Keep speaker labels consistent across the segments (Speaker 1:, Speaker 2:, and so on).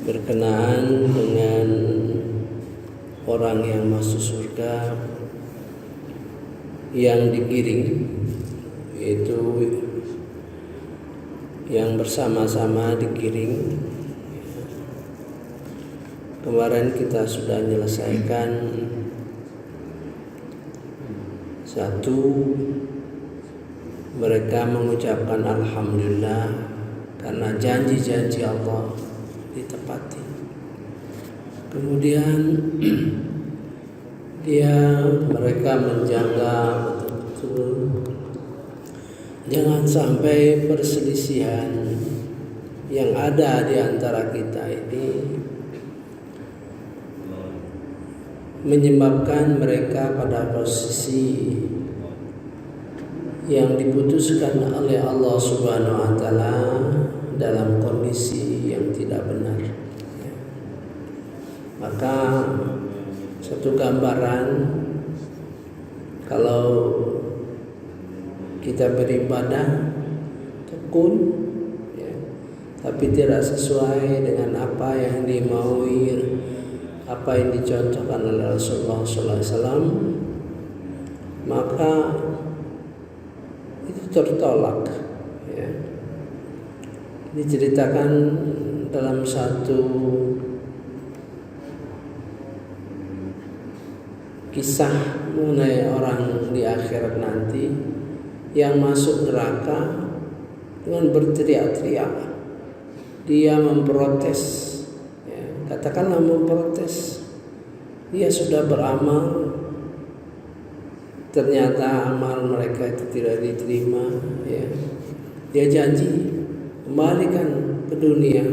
Speaker 1: berkenaan dengan orang yang masuk surga yang digiring, yaitu yang bersama-sama digiring. Kemarin kita sudah menyelesaikan satu, mereka mengucapkan alhamdulillah karena janji-janji Allah ditepati. Kemudian mereka menjaga betul-betul jangan sampai perselisihan yang ada di antara kita ini menyebabkan mereka pada posisi yang diputuskan oleh Allah Subhanahu wa taala dalam kondisi yang tidak benar. Maka satu gambaran, kalau kita beribadah tekun tapi tidak sesuai dengan apa yang dimaui, apa yang dicontohkan oleh Rasulullah SAW, maka itu tertolak. Diceritakan dalam satu kisah mengenai orang di akhirat nanti yang masuk neraka dengan berteriak-teriak. Dia memprotes, katakanlah memprotes. Dia sudah beramal, ternyata amal mereka itu tidak diterima. Dia janji kembalikan ke dunia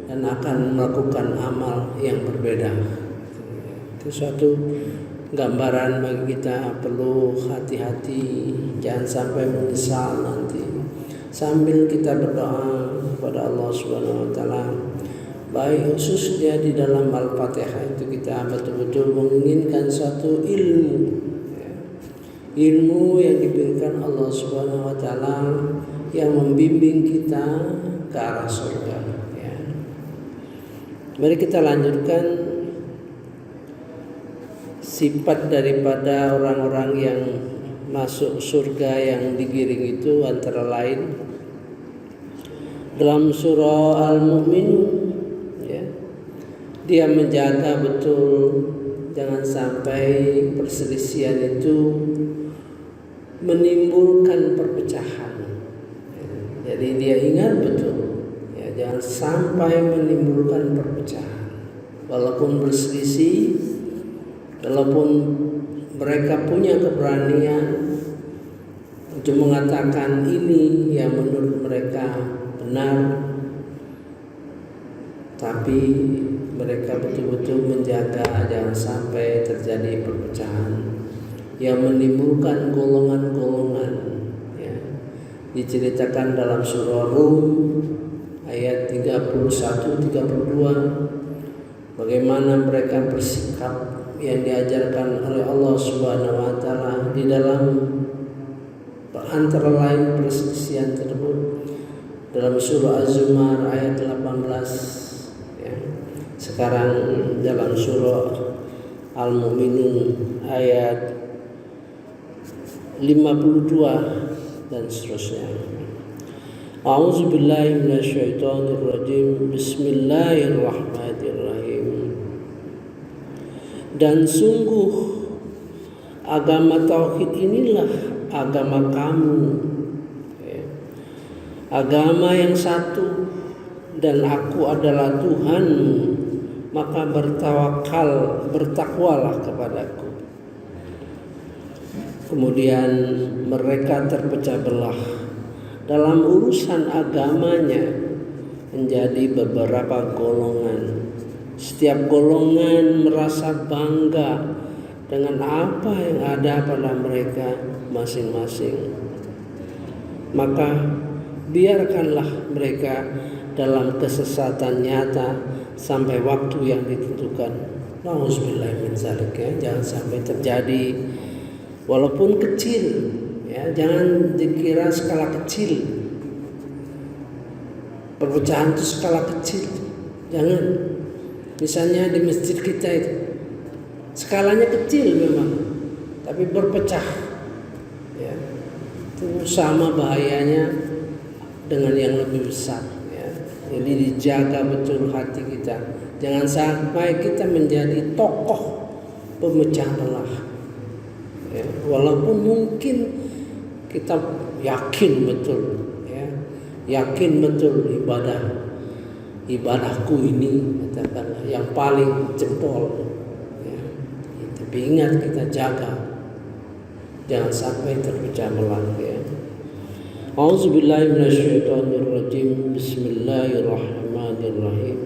Speaker 1: dan akan melakukan amal yang berbeda. Itu suatu gambaran bagi kita, perlu hati-hati, jangan sampai menyesal nanti. Sambil kita berdoa kepada Allah Subhanahu wa taala, baik khususnya di dalam Al-Fatihah itu kita betul-betul menginginkan suatu ilmu yang diberikan Allah Subhanahu wa taala yang membimbing kita ke arah surga. Mari kita lanjutkan sifat daripada orang-orang yang masuk surga yang digiring itu, antara lain dalam surah Al-Mu'minun, dia menjaga betul jangan sampai perselisihan itu menimbulkan perpecahan. Jadi dia ingat betul, jangan sampai menimbulkan perpecahan. Walaupun berselisih, walaupun mereka punya keberanian untuk mengatakan ini yang menurut mereka benar, tapi mereka betul-betul menjaga jangan sampai terjadi perpecahan yang menimbulkan golongan-golongan. Diceritakan dalam surah Rum ayat 31-32 bagaimana mereka bersikap yang diajarkan oleh Allah Subhanahu wa taala di dalam antara lain perselisihan tersebut dalam surah Az-Zumar ayat 18. Sekarang dalam surah Al-Mu'minun ayat 52 dan seterusnya. A'udzubillahi minasyaitonirrajim. Bismillahirrahmanirrahim. Dan sungguh agama tauhid inilah agama kamu, agama yang satu, dan aku adalah Tuhanmu, maka bertakwalah kepadaku. Kemudian mereka terpecah belah dalam urusan agamanya menjadi beberapa golongan. Setiap golongan merasa bangga dengan apa yang ada pada mereka masing-masing. Maka biarkanlah mereka dalam kesesatan nyata sampai waktu yang ditentukan. Nauzubillahi min dzalik, jangan sampai terjadi walaupun kecil, jangan dikira skala kecil. Perpecahan itu skala kecil, Jangan. Misalnya di masjid kita itu skalanya kecil memang, tapi berpecah. Ya. Itu sama bahayanya dengan yang lebih besar. Ya. Jadi dijaga betul hati kita. Jangan sampai kita menjadi tokoh pemecah belah. Ya. Walaupun mungkin kita yakin betul, ya, yakin betul ibadahku ini katakanlah yang paling jempol, ya. Tapi ingat kita jaga, jangan sampai terpecah belah. Ya. A'udzubillahi minasyaitonirrajim. Bismillahirrahmanirrahim.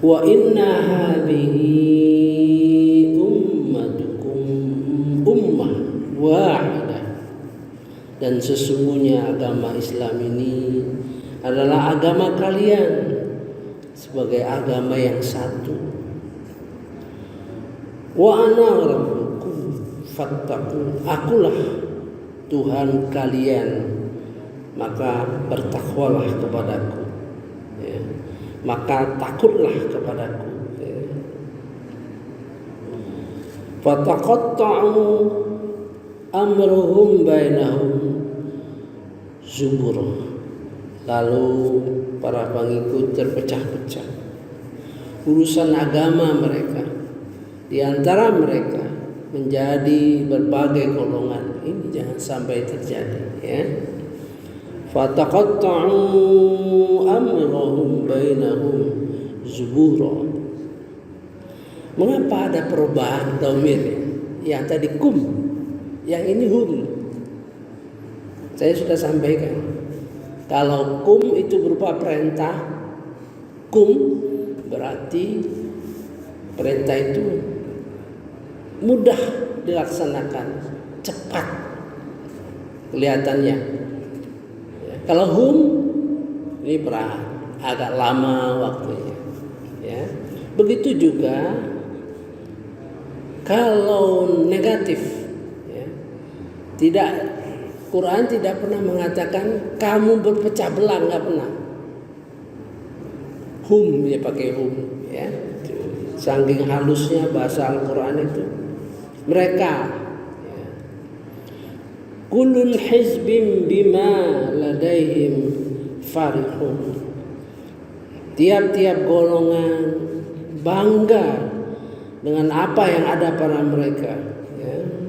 Speaker 1: Wa inna hadhihi ummatukum ummah wahidah. Dan sesungguhnya agama Islam ini adalah agama kalian sebagai agama yang satu. Wa ana rabbukum fattaqun. Akulah Tuhan kalian, maka bertakwalah kepadaku. Ya. Maka takutlah kepadaku. Ya. Fataqatta'u amruhum bainahum zubur. Lalu para pengikut terpecah-pecah urusan agama mereka, di antara mereka menjadi berbagai golongan. Ini jangan sampai terjadi, ya. Fataqatta'u amruhum bainahum zubura. Mengapa ada perubahan dhamir? Yang tadi kum, yang ini hum. Saya sudah sampaikan. Kalau kum itu berupa perintah, kum berarti perintah itu mudah dilaksanakan, cepat kelihatannya. Ya, kalau hum ini berat, agak lama waktunya. Ya. Begitu juga kalau negatif, ya, tidak. Quran tidak pernah mengatakan kamu berpecah belah, nggak pernah. Hum, dia pakai hum, ya. Saking halusnya bahasa Al-Quran itu. Mereka, ya. Kullun hizbim bima ladaihim farihun. Tiap-tiap golongan bangga dengan apa yang ada pada mereka. Ya.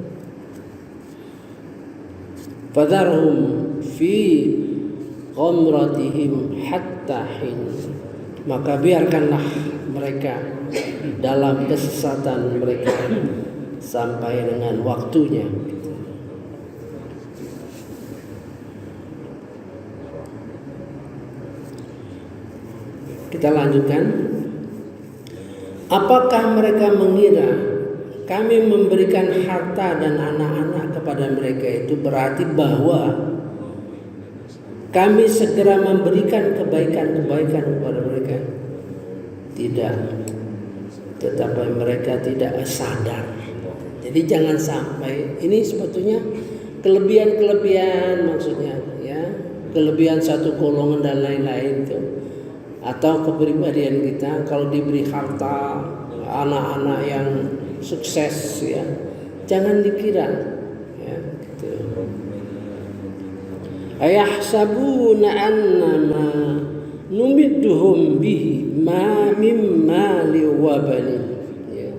Speaker 1: Fadharhum fi ghamratihim hatta hin. Maka biarkanlah mereka dalam kesesatan mereka sampai dengan waktunya. Kita lanjutkan. Apakah mereka mengira kami memberikan harta dan anak-anak kepada mereka itu berarti bahwa kami segera memberikan kebaikan-kebaikan kepada mereka? Tidak. Tetapi mereka tidak sadar. Jadi jangan sampai, ini sebetulnya kelebihan-kelebihan maksudnya, ya, kelebihan satu golongan dan lain-lain itu, atau kepribadian kita kalau diberi harta, anak-anak yang sukses, ya, jangan dikira, ya, gitu. Ayahsabuna annama numidduhum bihi ma mim mali wa banin. Ya.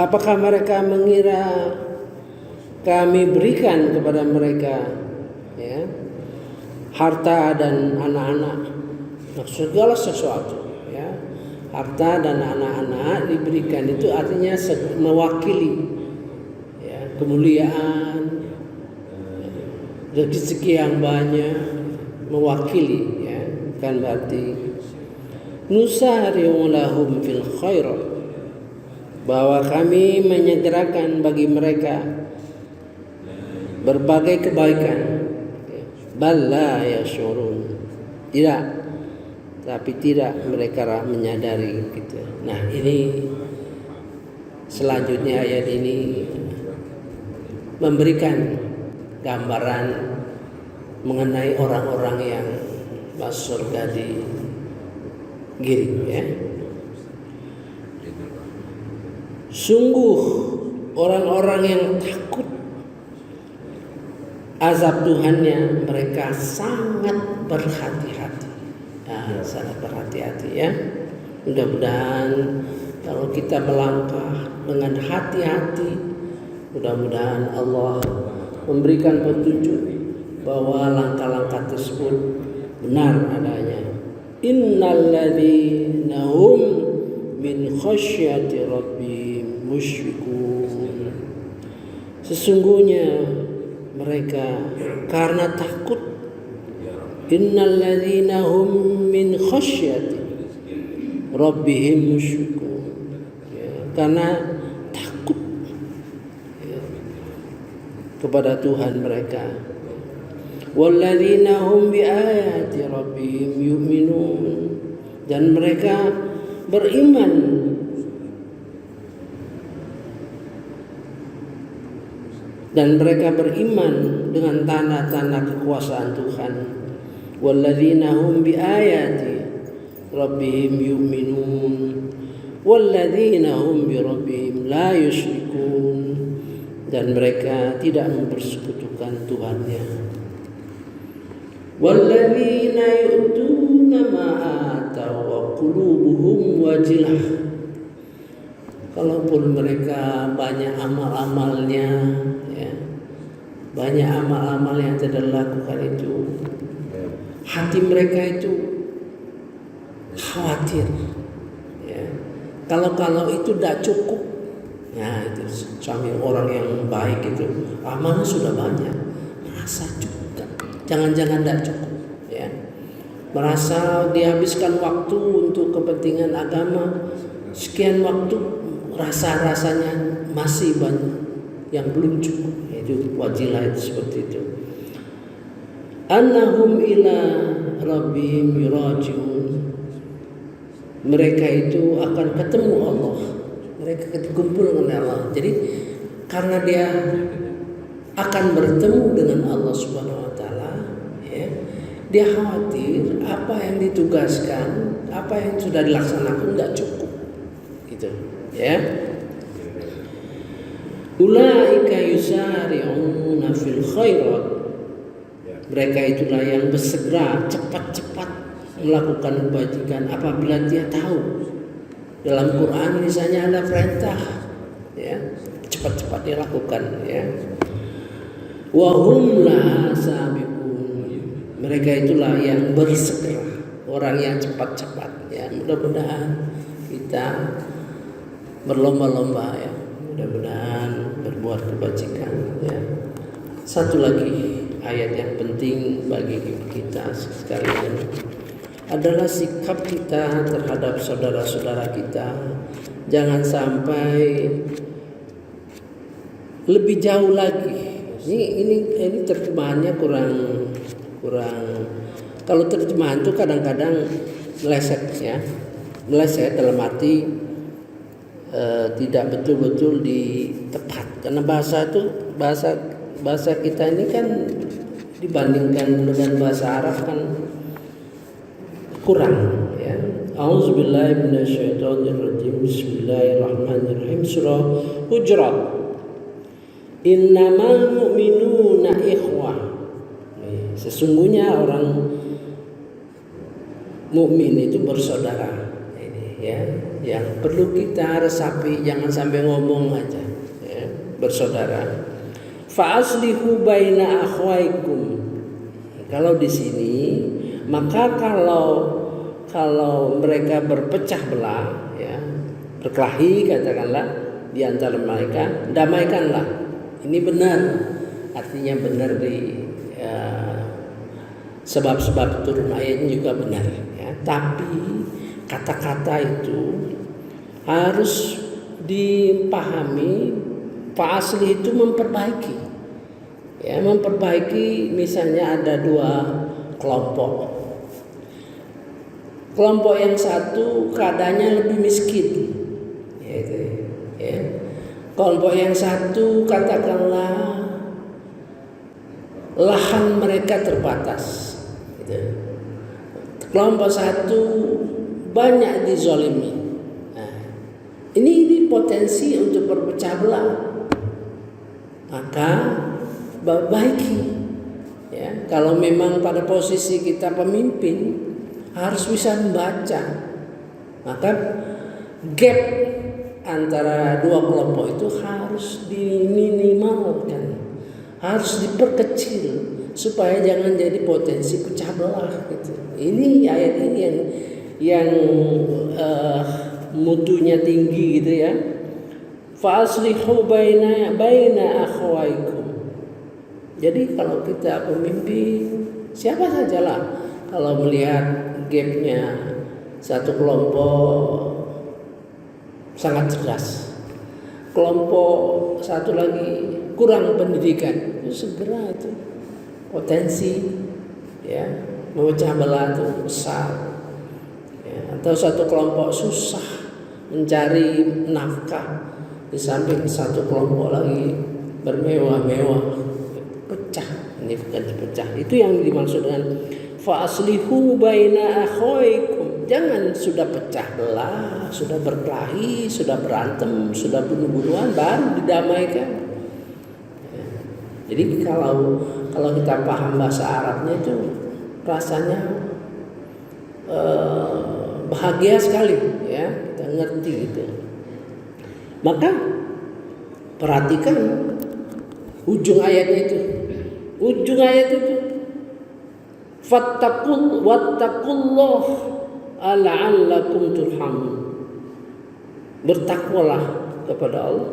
Speaker 1: Apakah mereka mengira kami berikan kepada mereka, ya, harta dan anak-anak, segala sesuatu, ya. Harta dan anak-anak diberikan itu artinya mewakili, ya, kemuliaan, rezeki yang banyak, mewakili, ya, bukan berarti nusari'u lahum fil khairat, bahwa kami menyegerakan bagi mereka berbagai kebaikan. Bala yashurun. Tidak, tapi tidak mereka menyadari gitu. Nah, ini selanjutnya ayat ini memberikan gambaran mengenai orang-orang yang masuk surga digiring ya. Sungguh orang-orang yang takut azab Tuhannya, mereka sangat berhati-hati. Sangat berhati-hati ya. Mudah-mudahan kalau kita melangkah dengan hati-hati, mudah-mudahan Allah memberikan petunjuk bahwa langkah-langkah tersebut benar adanya. Innalladzina hum min khasyati rabbihim musyrikun. Sesungguhnya mereka karena takut. Innalladzina hum min khasyati rabbihim musyrikun. Karena takut kepada Tuhan mereka. Walladzina hum biayati rabbihim yu'minun. Dan mereka beriman dengan tanda-tanda kekuasaan Tuhan. Walladzina hum biayati rabbihim yu'minun walladzina hum bi rabbihim la yusyrikun. Dan mereka tidak mempersekutukan Tuhannya. Walladzina yu'tuna ma ataw wa qulubuhum wajilah. Kalaupun mereka banyak amal-amalnya ya, banyak amal-amal yang tidak dilakukan itu, hati mereka itu khawatir ya. Kalau itu tidak cukup, nah itu sambil orang yang baik itu amalnya sudah banyak, merasa cukup, jangan-jangan tidak cukup ya, merasa dihabiskan waktu untuk kepentingan agama sekian waktu, rasanya masih banyak yang belum cukup. Itu wajilah itu seperti itu. Annahum ila rabbihim yuraji'un. Mereka itu akan ketemu Allah. Mereka kumpul dengan Allah. Jadi karena dia akan bertemu dengan Allah Subhanahu wa taala, ya, dia khawatir apa yang ditugaskan, apa yang sudah dilaksanakan tidak cukup. Gitu, ya. Ulaika yusari'una fil khairat. Mereka itulah yang bersegera cepat-cepat melakukan kebajikan apabila dia tahu dalam Quran misalnya ada perintah, ya, cepat-cepat dilakukan, ya. Wa hum la sabiqun. Mereka itulah yang bersegera, orang yang cepat-cepat, ya. Mudah-mudahan kita berlomba-lomba, ya. Mudah-mudahan berbuat kebajikan, ya. Satu lagi ayat yang penting bagi kita sekalian adalah sikap kita terhadap saudara-saudara kita. Jangan sampai lebih jauh lagi. Ini terjemahannya kurang. Kalau terjemahan itu kadang-kadang meleset, ya. Meleset dalam arti tidak betul-betul tepat. Karena bahasa kita ini kan dibandingkan dengan bahasa Arab kan kurang, ya. A'udzubillahi minasyaitonirrajim. Bismillahirrahmanirrahim. Surah Hujurat. Innamal mu'minuna ikhwah. Sesungguhnya orang mukmin itu bersaudara. Ini, ya, yang perlu kita resapi, jangan sampai ngomong aja, ya, bersaudara. Fa'aslihu baina akhwaikum. Kalau di sini, maka kalau mereka berpecah belah, ya, berkelahi katakanlah di antara mereka, damaikanlah. Ini benar, artinya benar di sebab-sebab turun ayatnya juga benar, ya. Tapi kata-kata itu harus dipahami. Fa'asli itu memperbaiki, ya, memperbaiki. Misalnya ada dua kelompok. Kelompok yang satu keadaannya lebih miskin, ya. Kelompok yang satu katakanlah lahan mereka terbatas. Gitu. Kelompok satu banyak dizolimi. Nah, ini potensi untuk berpecah belah. Maka baiki, ya, kalau memang pada posisi kita pemimpin harus bisa membaca, maka gap antara dua kelompok itu harus diminimalkan, harus diperkecil supaya jangan jadi potensi pecah belah gitu. Ini ayat ini yang mutunya tinggi gitu ya. Fa aslihu baina akhawaikum. Jadi kalau kita pemimpin, siapa sajalah, kalau melihat gapnya satu kelompok sangat cerdas, kelompok satu lagi kurang pendidikan, itu segera itu potensi ya memecah belah itu besar. Ya, atau satu kelompok susah mencari nafkah, di samping satu kelompok lagi bermewah-mewah, pecah. Ini bukan pecah, itu yang dimaksud dengan fa aslihu baina akhawaikum. Jangan sudah pecah belah, sudah berkelahi, sudah berantem, sudah bunuh-bunuhan baru didamaikan. Jadi kalau kita paham bahasa Arabnya itu rasanya bahagia sekali ya, kita ngerti gitu. Maka perhatikan ujung ayatnya itu. Ujung ayat itu wattaqullah la'allakum turhamun. Bertakwalah kepada Allah